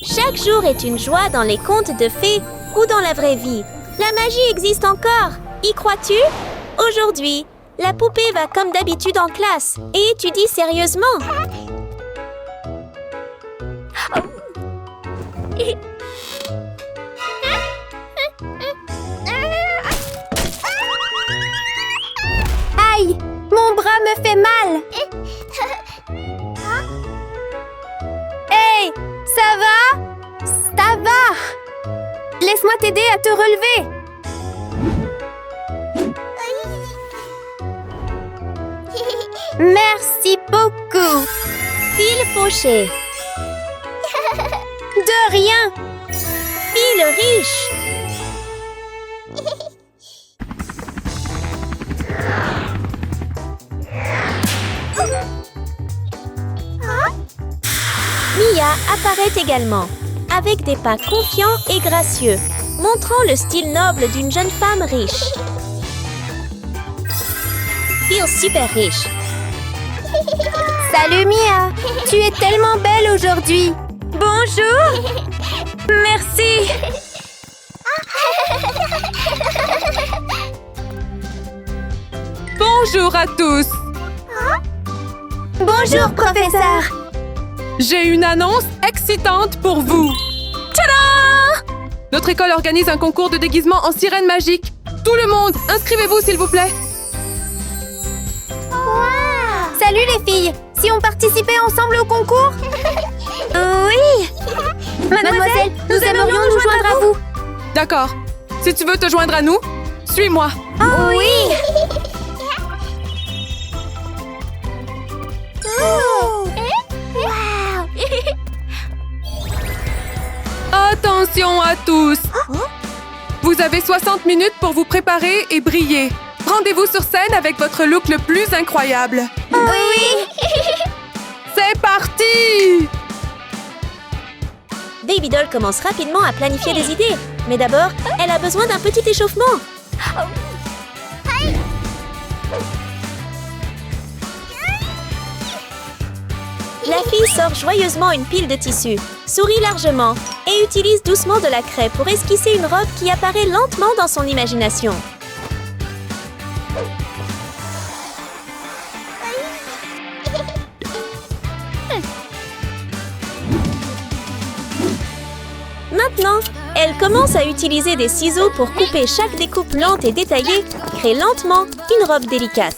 Chaque jour est une joie dans les contes de fées ou dans la vraie vie. La magie existe encore. Y crois-tu? Aujourd'hui, la poupée va comme d'habitude en classe et étudie sérieusement. Aïe! Mon bras me fait mal! Hey! Ça va? Ça va! Laisse-moi t'aider à te relever! Merci beaucoup! Fil fauché! De rien! Fil riche! Mia apparaît également, avec des pas confiants et gracieux, montrant le style noble d'une jeune femme riche. Phil super riche. Salut Mia, tu es tellement belle aujourd'hui. Bonjour. Merci. Bonjour à tous! Bonjour, professeur. J'ai une annonce excitante pour vous! Tadam! Notre école organise un concours de déguisement en sirène magique. Tout le monde, inscrivez-vous s'il vous plaît! Salut les filles. Si on participait ensemble au concours? Oui. Mademoiselle, nous aimerions nous joindre à vous. D'accord. Si tu veux te joindre à nous, suis-moi. Oui. Attention à tous! Vous avez 60 minutes pour vous préparer et briller. Rendez-vous sur scène avec votre look le plus incroyable. Oui. C'est parti! Baby Doll commence rapidement à planifier des idées. Mais d'abord, elle a besoin d'un petit échauffement. La fille sort joyeusement une pile de tissu, sourit largement et utilise doucement de la craie pour esquisser une robe qui apparaît lentement dans son imagination. Maintenant, elle commence à utiliser des ciseaux pour couper chaque découpe lente et détaillée, crée lentement une robe délicate.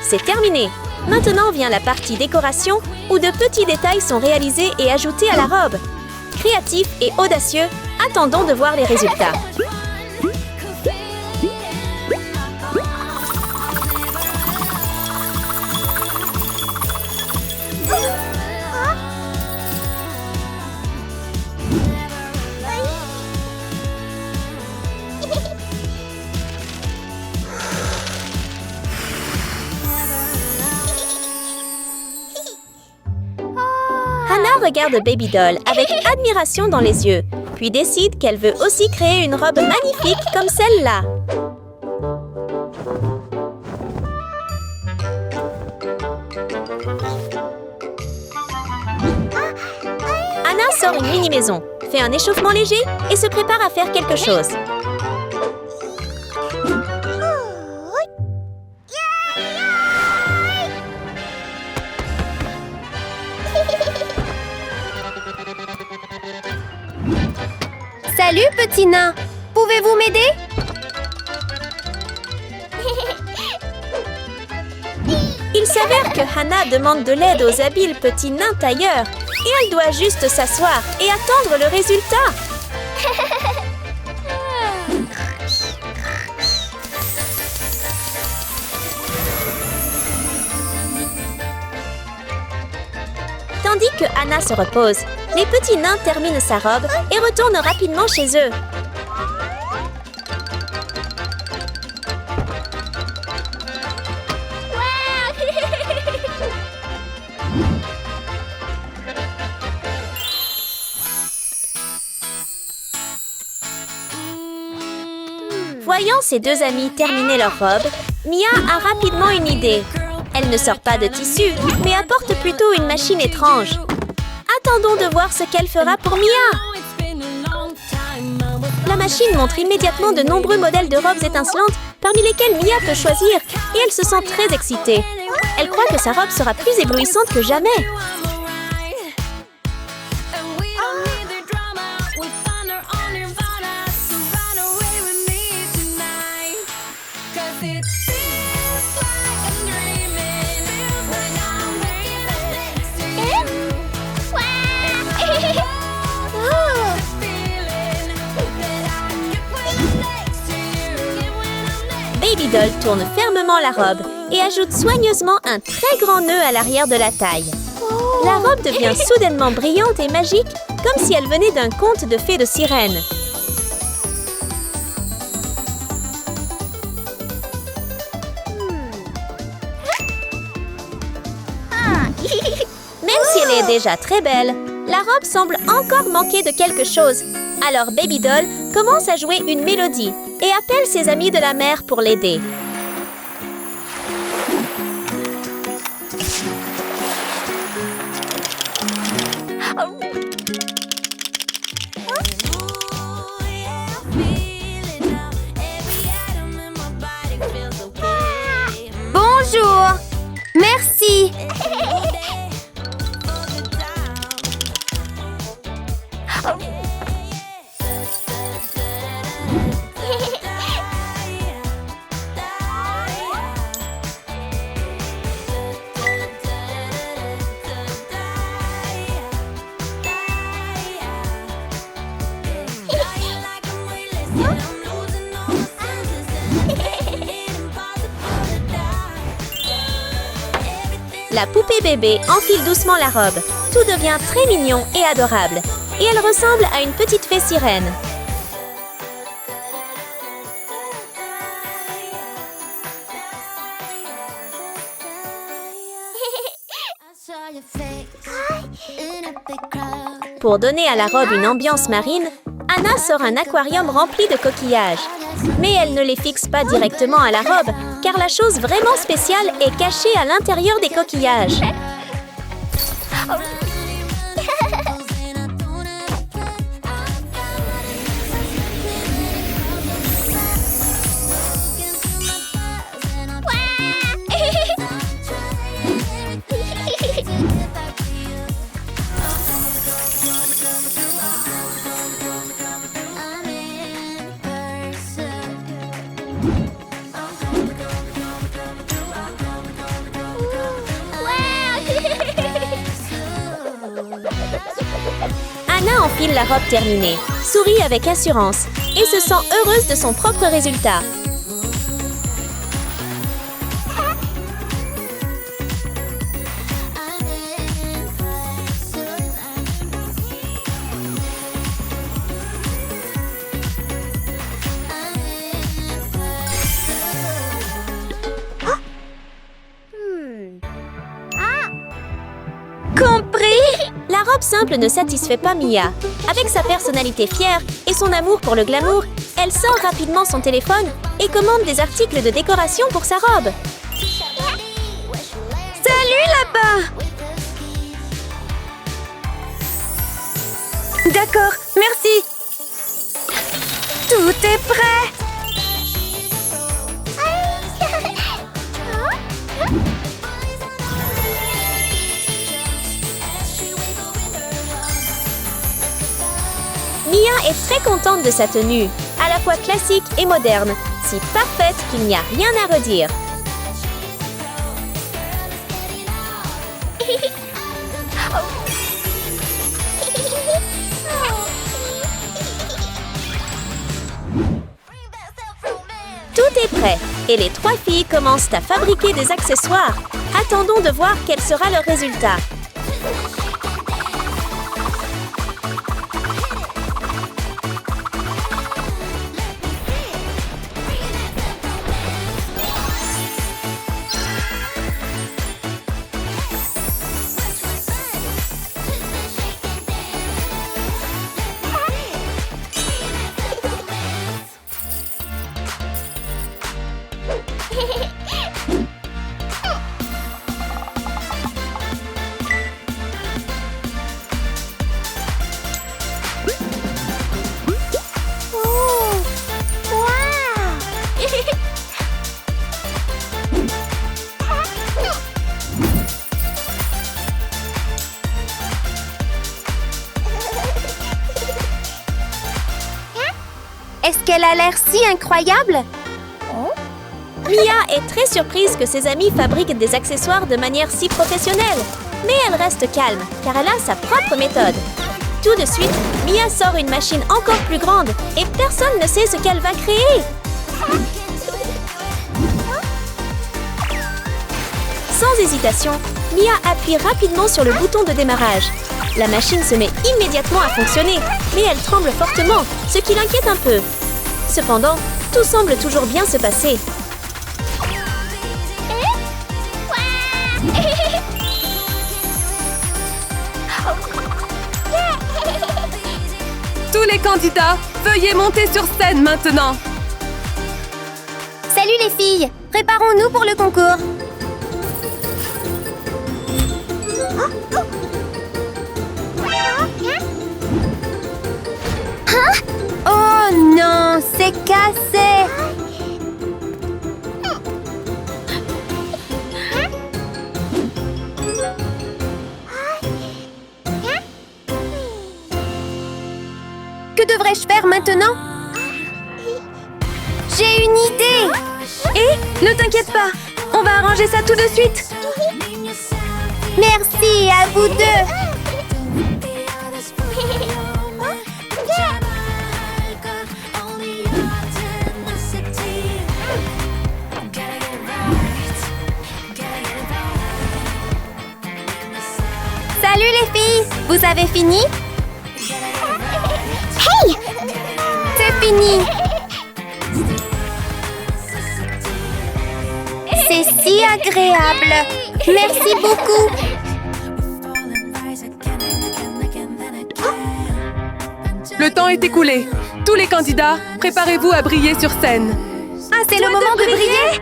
C'est terminé! Maintenant vient la partie décoration où de petits détails sont réalisés et ajoutés à la robe. Créatif et audacieux, attendons de voir les résultats. Hannah regarde Baby Doll avec admiration dans les yeux, puis décide qu'elle veut aussi créer une robe magnifique comme celle-là. Hannah sort une mini-maison, fait un échauffement léger et se prépare à faire quelque chose. Salut, petit nain! Pouvez-vous m'aider? Il s'avère que Hannah demande de l'aide aux habiles petits nains tailleurs et elle doit juste s'asseoir et attendre le résultat. Tandis que Hannah se repose, les petits nains terminent sa robe et retournent rapidement chez eux. Voyant ses deux amis terminer leur robe, Mia a rapidement une idée. Elle ne sort pas de tissu, mais apporte plutôt une machine étrange. Attendons de voir ce qu'elle fera pour Mia. La machine montre immédiatement de nombreux modèles de robes étincelantes, parmi lesquels Mia peut choisir, et elle se sent très excitée. Elle croit que sa robe sera plus éblouissante que jamais. Baby Doll tourne fermement la robe et ajoute soigneusement un très grand nœud à l'arrière de la taille. La robe devient soudainement brillante et magique, comme si elle venait d'un conte de fées de sirènes. Même si elle est déjà très belle, la robe semble encore manquer de quelque chose. Alors Baby Doll commence à jouer une mélodie et appelle ses amis de la mer pour l'aider. Bonjour! Merci! La poupée bébé enfile doucement la robe. Tout devient très mignon et adorable. Et elle ressemble à une petite fée sirène. Pour donner à la robe une ambiance marine, Anna sort un aquarium rempli de coquillages. Mais elle ne les fixe pas directement à la robe, car la chose vraiment spéciale est cachée à l'intérieur des coquillages. Anna enfile la robe terminée, sourit avec assurance et se sent heureuse de son propre résultat. Compris? La robe simple ne satisfait pas Mia. Avec sa personnalité fière et son amour pour le glamour, elle sort rapidement son téléphone et commande des articles de décoration pour sa robe. Salut là-bas! D'accord, merci. Tout est prêt. Mia est très contente de sa tenue, à la fois classique et moderne, si parfaite qu'il n'y a rien à redire. Tout est prêt et les trois filles commencent à fabriquer des accessoires. Attendons de voir quel sera le résultat. qu'elle a l'air si incroyable. Mia est très surprise que ses amis fabriquent des accessoires de manière si professionnelle. Mais elle reste calme, car elle a sa propre méthode. Tout de suite, Mia sort une machine encore plus grande et personne ne sait ce qu'elle va créer. Sans hésitation, Mia appuie rapidement sur le bouton de démarrage. La machine se met immédiatement à fonctionner, mais elle tremble fortement, ce qui l'inquiète un peu. Cependant, tout semble toujours bien se passer. Tous les candidats, veuillez monter sur scène maintenant. Salut les filles, préparons-nous pour le concours. Hein? Oh non, c'est cassé. Que devrais-je faire maintenant? J'ai une idée! Et ne t'inquiète pas, on va arranger ça tout de suite. Merci à vous deux. Salut les filles, vous avez fini? Hey! C'est fini! C'est si agréable! Merci beaucoup! Le temps est écoulé. Tous les candidats, préparez-vous à briller sur scène. Ah, c'est le moment de briller?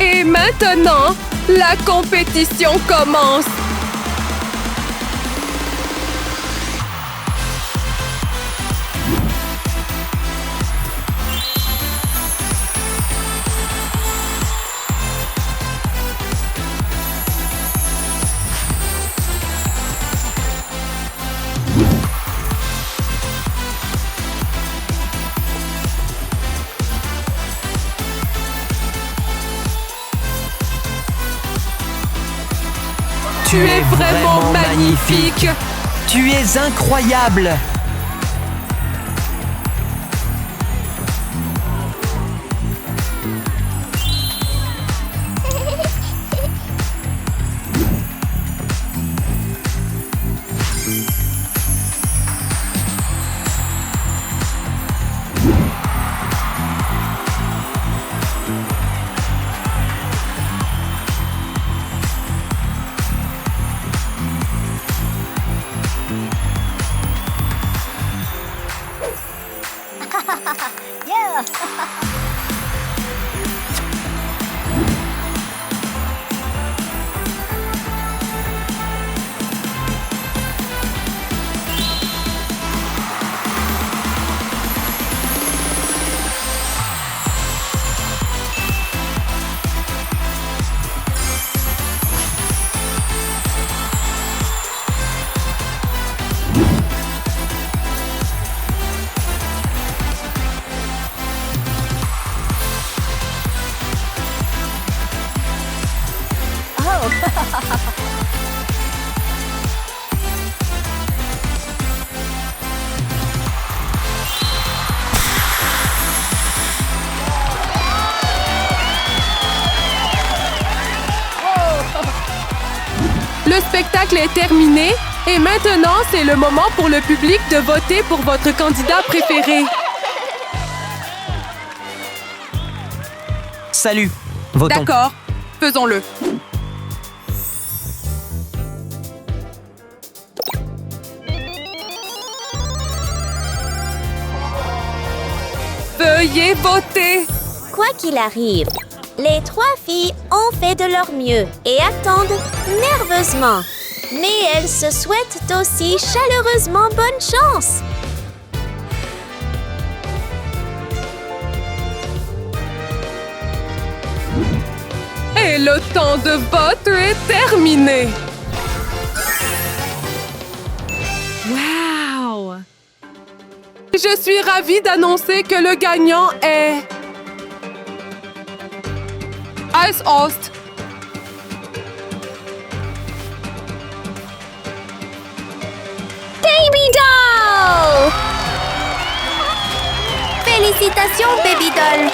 Et maintenant, la compétition commence. Tu es vraiment magnifique. Tu es incroyable. Le spectacle est terminé et maintenant, c'est le moment pour le public de voter pour votre candidat préféré. Salut, votons. D'accord, faisons-le. Veuillez voter. Quoi qu'il arrive, les 3 filles ont fait de leur mieux et attendent nerveusement. Mais elles se souhaitent aussi chaleureusement bonne chance. Et le temps de vote est terminé. je suis ravie d'annoncer que le gagnant est... Ice Host. Baby Doll! Félicitations, Baby Doll!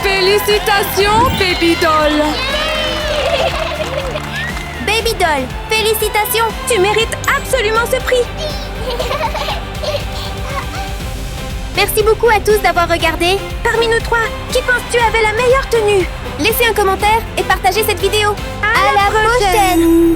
Félicitations, Baby Doll. Baby Doll, félicitations! Tu mérites absolument ce prix. Merci beaucoup à tous d'avoir regardé. Parmi nous trois, qui penses-tu avait la meilleure tenue? Laissez un commentaire et partagez cette vidéo. À la prochaine.